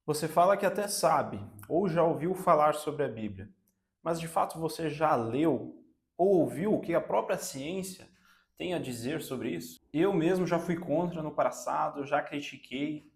Você fala que até sabe, ou já ouviu falar sobre a Bíblia, mas de fato você já leu ou ouviu o que a própria ciência tem a dizer sobre isso? Eu mesmo já fui contra no passado, já critiquei,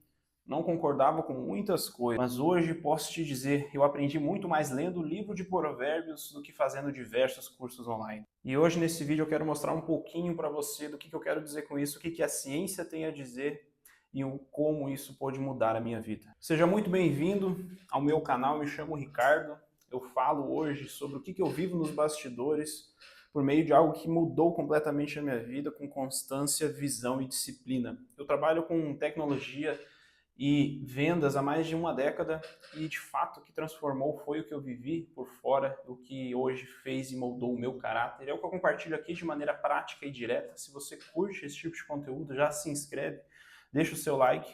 não concordava com muitas coisas, mas hoje posso te dizer, eu aprendi muito mais lendo o livro de Provérbios do que fazendo diversos cursos online. E hoje nesse vídeo eu quero mostrar um pouquinho para você do que eu quero dizer com isso, o que a ciência tem a dizer e como isso pode mudar a minha vida. Seja muito bem-vindo ao meu canal, me chamo Ricardo. Eu falo hoje sobre o que eu vivo nos bastidores por meio de algo que mudou completamente a minha vida com constância, visão e disciplina. Eu trabalho com tecnologia e vendas há mais de uma década e de fato o que transformou foi o que eu vivi por fora, o que hoje fez e moldou o meu caráter. É o que eu compartilho aqui de maneira prática e direta. Se você curte esse tipo de conteúdo, já se inscreve, deixa o seu like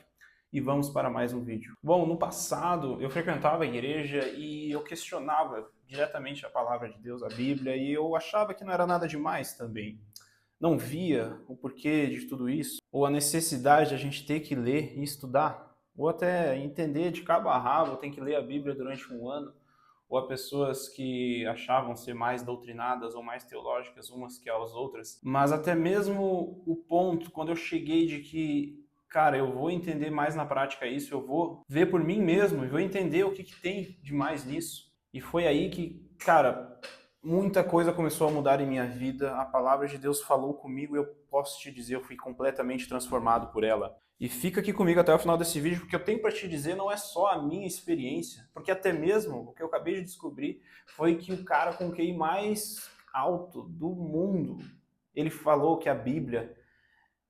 e vamos para mais um vídeo. Bom, no passado eu frequentava a igreja e eu questionava diretamente a palavra de Deus, a Bíblia, e eu achava que não era nada demais também. Não via o porquê de tudo isso, ou a necessidade de a gente ter que ler e estudar, ou até entender de cabo a rabo, tem que ler a Bíblia durante um ano, ou a pessoas que achavam ser mais doutrinadas ou mais teológicas umas que as outras. Mas até mesmo o ponto, quando eu cheguei de que, cara, eu vou entender mais na prática isso, eu vou ver por mim mesmo, e vou entender o que tem de mais nisso. E foi aí que, cara, muita coisa começou a mudar em minha vida, a palavra de Deus falou comigo e eu posso te dizer, eu fui completamente transformado por ela. E fica aqui comigo até o final desse vídeo, porque eu tenho para te dizer não é só a minha experiência, porque até mesmo o que eu acabei de descobrir foi que o cara com o QI mais alto do mundo, ele falou que a Bíblia,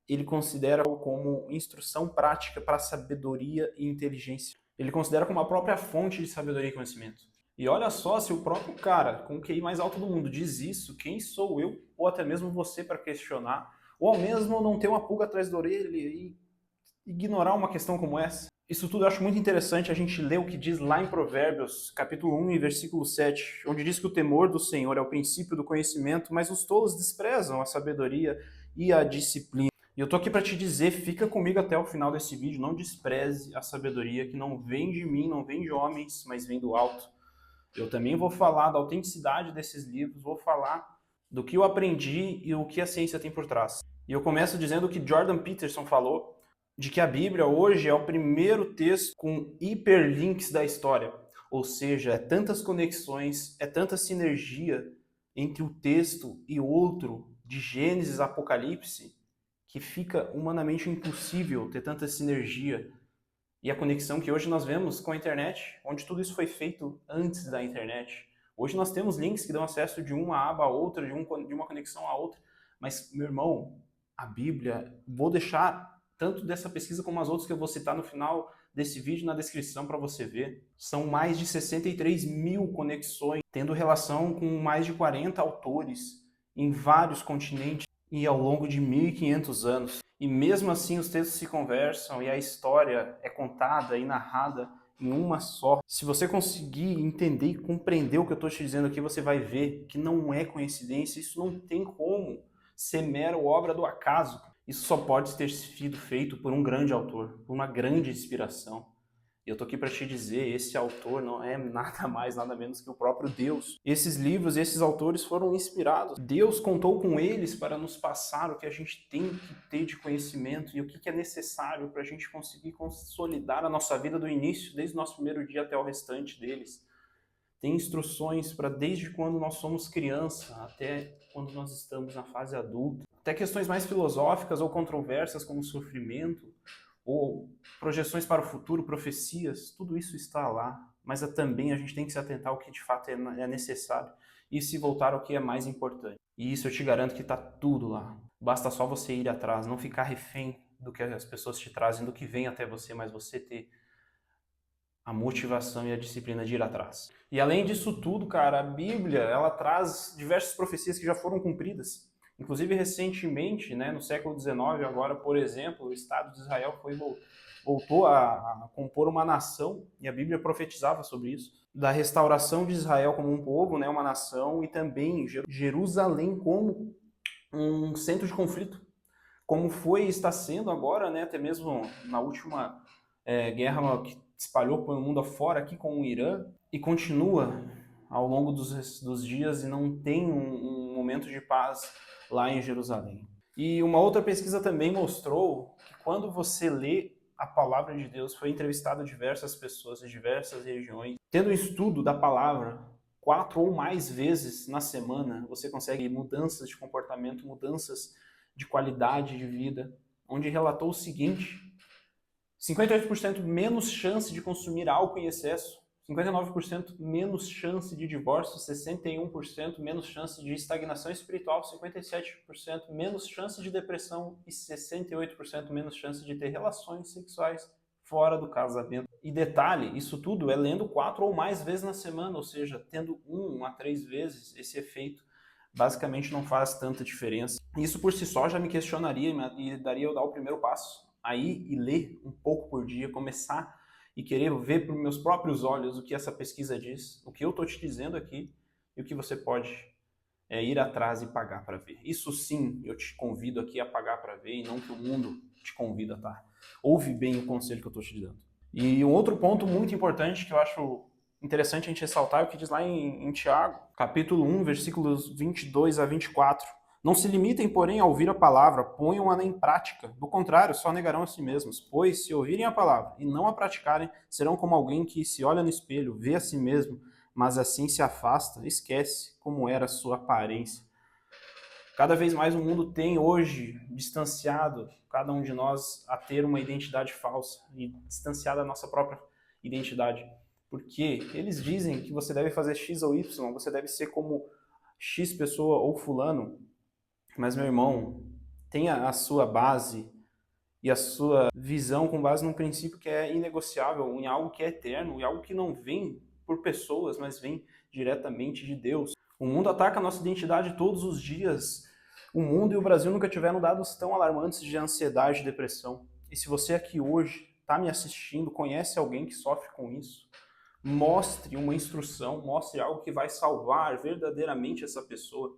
ele considera como instrução prática para sabedoria e inteligência. Ele considera como a própria fonte de sabedoria e conhecimento. E olha só, se o próprio cara com o QI mais alto do mundo diz isso, quem sou eu, ou até mesmo você para questionar, ou ao mesmo não ter uma pulga atrás da orelha e ignorar uma questão como essa? Isso tudo eu acho muito interessante a gente ler o que diz lá em Provérbios, capítulo 1 e versículo 7, onde diz que o temor do Senhor é o princípio do conhecimento, mas os tolos desprezam a sabedoria e a disciplina. E eu tô aqui para te dizer, fica comigo até o final desse vídeo, não despreze a sabedoria que não vem de mim, não vem de homens, mas vem do alto. Eu também vou falar da autenticidade desses livros, vou falar do que eu aprendi e o que a ciência tem por trás. E eu começo dizendo o que Jordan Peterson falou, de que a Bíblia hoje é o primeiro texto com hiperlinks da história. Ou seja, é tantas conexões, é tanta sinergia entre o texto e outro, de Gênesis a Apocalipse, que fica humanamente impossível ter tanta sinergia e a conexão que hoje nós vemos com a internet, onde tudo isso foi feito antes da internet. Hoje nós temos links que dão acesso de uma aba a outra, de uma conexão a outra. Mas, meu irmão, a Bíblia, vou deixar tanto dessa pesquisa como as outras que eu vou citar no final desse vídeo na descrição para você ver. São mais de 63 mil conexões, tendo relação com mais de 40 autores em vários continentes e ao longo de 1500 anos. E mesmo assim os textos se conversam e a história é contada e narrada em uma só. Se você conseguir entender e compreender o que eu estou te dizendo aqui, você vai ver que não é coincidência, isso não tem como ser mera obra do acaso. Isso só pode ter sido feito por um grande autor, por uma grande inspiração. E eu tô aqui para te dizer, esse autor não é nada mais, nada menos que o próprio Deus. Esses livros, esses autores foram inspirados. Deus contou com eles para nos passar o que a gente tem que ter de conhecimento e o que é necessário para a gente conseguir consolidar a nossa vida do início, desde o nosso primeiro dia até o restante deles. Tem instruções para desde quando nós somos criança até quando nós estamos na fase adulta. Até questões mais filosóficas ou controversas como sofrimento, ou projeções para o futuro, profecias, tudo isso está lá, mas também a gente tem que se atentar ao que de fato é necessário e se voltar ao que é mais importante. E isso eu te garanto que está tudo lá. Basta só você ir atrás, não ficar refém do que as pessoas te trazem, do que vem até você, mas você ter a motivação e a disciplina de ir atrás. E além disso tudo, cara, a Bíblia, ela traz diversas profecias que já foram cumpridas. Inclusive, recentemente, né, no século XIX, agora, por exemplo, o Estado de Israel voltou a compor uma nação, e a Bíblia profetizava sobre isso, da restauração de Israel como um povo, né, uma nação, e também Jerusalém como um centro de conflito, como foi e está sendo agora, né, até mesmo na última guerra espalhou pelo mundo afora aqui com o Irã e continua ao longo dos dias e não tem um momento de paz lá em Jerusalém. E uma outra pesquisa também mostrou que quando você lê a palavra de Deus, foi entrevistado diversas pessoas de diversas regiões, tendo estudo da palavra 4 ou mais vezes na semana, você consegue mudanças de comportamento, mudanças de qualidade de vida, onde relatou o seguinte: 58% menos chance de consumir álcool em excesso, 59% menos chance de divórcio, 61% menos chance de estagnação espiritual, 57% menos chance de depressão e 68% menos chance de ter relações sexuais fora do casamento. E detalhe, isso tudo é lendo 4 ou mais vezes na semana, ou seja, tendo 1 a 3 vezes esse efeito, basicamente não faz tanta diferença. Isso por si só já me questionaria e daria eu dar o primeiro passo aí e ler um pouco por dia, começar e querer ver por meus próprios olhos o que essa pesquisa diz, o que eu estou te dizendo aqui e o que você pode ir atrás e pagar para ver. Isso sim, eu te convido aqui a pagar para ver e não que o mundo te convida, tá? Ouve bem o conselho que eu estou te dando. E um outro ponto muito importante que eu acho interessante a gente ressaltar é o que diz lá em Tiago, capítulo 1, versículos 22 a 24. Não se limitem, porém, a ouvir a palavra, ponham-a em prática. Do contrário, só negarão a si mesmos. Pois, se ouvirem a palavra e não a praticarem, serão como alguém que se olha no espelho, vê a si mesmo, mas assim se afasta, esquece como era a sua aparência. Cada vez mais o mundo tem hoje distanciado cada um de nós a ter uma identidade falsa e distanciado da nossa própria identidade. Porque eles dizem que você deve fazer X ou Y, você deve ser como X pessoa ou fulano. Mas, meu irmão, tenha a sua base e a sua visão com base num princípio que é inegociável, em algo que é eterno, em algo que não vem por pessoas, mas vem diretamente de Deus. O mundo ataca a nossa identidade todos os dias. O mundo e o Brasil nunca tiveram dados tão alarmantes de ansiedade e depressão. E se você aqui hoje está me assistindo, conhece alguém que sofre com isso, mostre uma instrução, mostre algo que vai salvar verdadeiramente essa pessoa.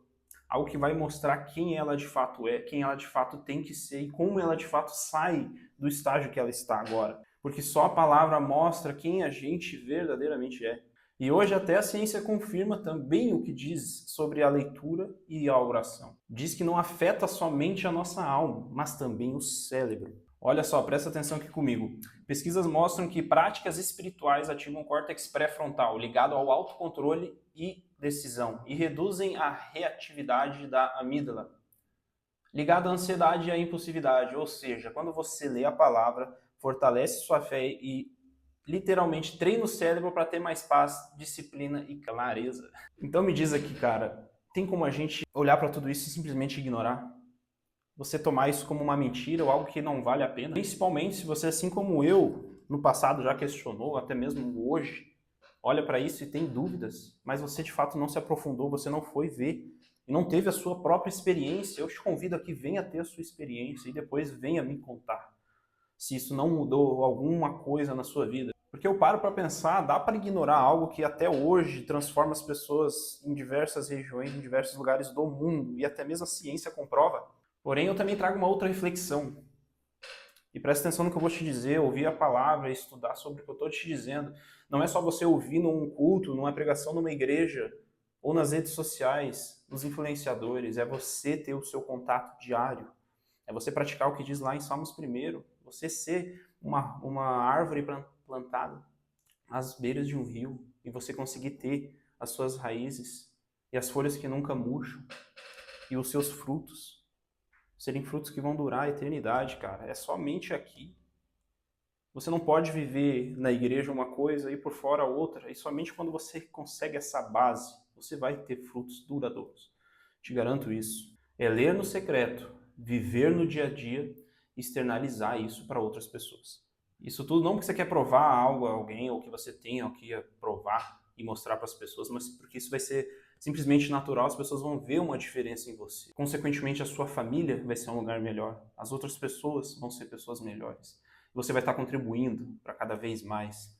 Algo que vai mostrar quem ela de fato é, quem ela de fato tem que ser e como ela de fato sai do estágio que ela está agora. Porque só a palavra mostra quem a gente verdadeiramente é. E hoje até a ciência confirma também o que diz sobre a leitura e a oração. Diz que não afeta somente a nossa alma, mas também o cérebro. Olha só, presta atenção aqui comigo. Pesquisas mostram que práticas espirituais ativam o córtex pré-frontal, ligado ao autocontrole e decisão, e reduzem a reatividade da amígdala, ligado à ansiedade e à impulsividade. Ou seja, quando você lê a palavra, fortalece sua fé e literalmente treina o cérebro para ter mais paz, disciplina e clareza. Então me diz aqui, cara, tem como a gente olhar para tudo isso e simplesmente ignorar? Você tomar isso como uma mentira ou algo que não vale a pena? Principalmente se você, assim como eu, no passado já questionou, até mesmo hoje, olha para isso e tem dúvidas, mas você de fato não se aprofundou, você não foi ver e não teve a sua própria experiência. Eu te convido a que venha ter a sua experiência e depois venha me contar se isso não mudou alguma coisa na sua vida. Porque eu paro para pensar, dá para ignorar algo que até hoje transforma as pessoas em diversas regiões, em diversos lugares do mundo, e até mesmo a ciência comprova. Porém, eu também trago uma outra reflexão. E presta atenção no que eu vou te dizer, ouvir a palavra, estudar sobre o que eu estou te dizendo. Não é só você ouvir num culto, numa pregação numa igreja, ou nas redes sociais, nos influenciadores. É você ter o seu contato diário. É você praticar o que diz lá em Salmos 1. Você ser uma árvore plantada às beiras de um rio. E você conseguir ter as suas raízes e as folhas que nunca murcham. E os seus frutos serem frutos que vão durar a eternidade, cara. É somente aqui. Você não pode viver na igreja uma coisa e por fora outra. E somente quando você consegue essa base, você vai ter frutos duradouros. Te garanto isso. É ler no secreto, viver no dia a dia e externalizar isso para outras pessoas. Isso tudo não porque você quer provar algo a alguém ou que você tenha o que provar e mostrar para as pessoas, mas porque isso vai ser simplesmente natural, as pessoas vão ver uma diferença em você. Consequentemente, a sua família vai ser um lugar melhor, as outras pessoas vão ser pessoas melhores. Você vai estar contribuindo para cada vez mais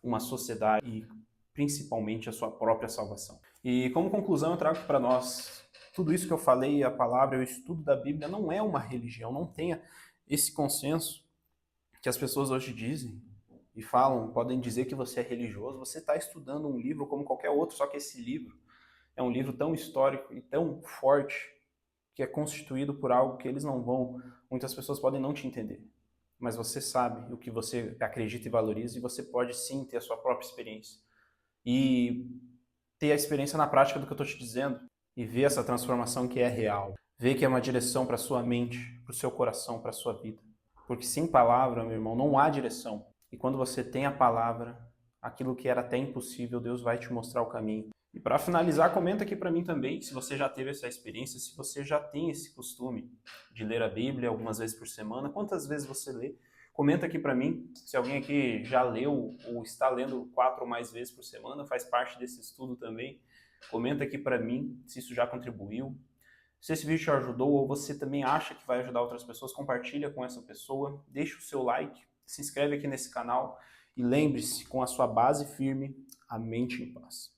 uma sociedade e principalmente a sua própria salvação. E como conclusão, eu trago para nós tudo isso que eu falei, a palavra, o estudo da Bíblia não é uma religião, não tenha esse consenso que as pessoas hoje dizem e falam, podem dizer que você é religioso, você está estudando um livro como qualquer outro, só que esse livro é um livro tão histórico e tão forte que é constituído por algo que eles não vão, muitas pessoas podem não te entender, mas você sabe o que você acredita e valoriza e você pode sim ter a sua própria experiência e ter a experiência na prática do que eu estou te dizendo e ver essa transformação que é real, ver que é uma direção para sua mente, para o seu coração, para a sua vida. Porque sem palavra, meu irmão, não há direção. E quando você tem a palavra, aquilo que era até impossível, Deus vai te mostrar o caminho. E para finalizar, comenta aqui para mim também se você já teve essa experiência, se você já tem esse costume de ler a Bíblia algumas vezes por semana, quantas vezes você lê. Comenta aqui para mim se alguém aqui já leu ou está lendo 4 ou mais vezes por semana, faz parte desse estudo também. Comenta aqui para mim se isso já contribuiu. Se esse vídeo te ajudou ou você também acha que vai ajudar outras pessoas, compartilha com essa pessoa, deixa o seu like, se inscreve aqui nesse canal e lembre-se, com a sua base firme, a mente em paz.